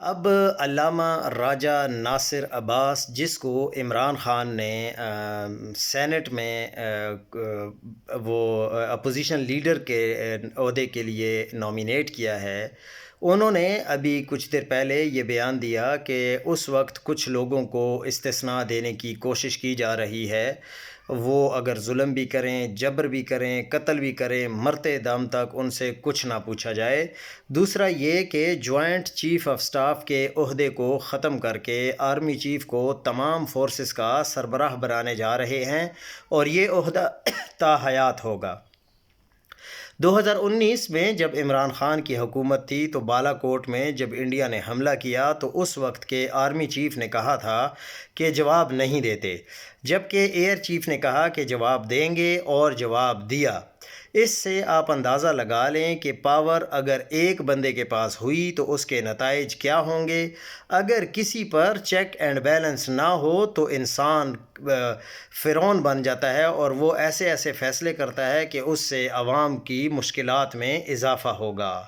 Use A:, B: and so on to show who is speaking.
A: اب علامہ راجہ ناصر عباس، جس کو عمران خان نے سینٹ میں وہ اپوزیشن لیڈر کے عہدے کے لیے نامینیٹ کیا ہے، انہوں نے ابھی کچھ دیر پہلے یہ بیان دیا کہ اس وقت کچھ لوگوں کو استثناء دینے کی کوشش کی جا رہی ہے، وہ اگر ظلم بھی کریں، جبر بھی کریں، قتل بھی کریں، مرتے دم تک ان سے کچھ نہ پوچھا جائے۔ دوسرا یہ کہ جوائنٹ چیف آف سٹاف کے عہدے کو ختم کر کے آرمی چیف کو تمام فورسز کا سربراہ بنانے جا رہے ہیں اور یہ عہدہ تا حیات ہوگا۔ 2019 میں جب عمران خان کی حکومت تھی تو بالا کوٹ میں جب انڈیا نے حملہ کیا تو اس وقت کے آرمی چیف نے کہا تھا کہ جواب نہیں دیتے، جبکہ ایئر چیف نے کہا کہ جواب دیں گے اور جواب دیا۔ اس سے آپ اندازہ لگا لیں کہ پاور اگر ایک بندے کے پاس ہوئی تو اس کے نتائج کیا ہوں گے۔ اگر کسی پر چیک اینڈ بیلنس نہ ہو تو انسان فرعون بن جاتا ہے اور وہ ایسے ایسے فیصلے کرتا ہے کہ اس سے عوام کی مشکلات میں اضافہ ہوگا۔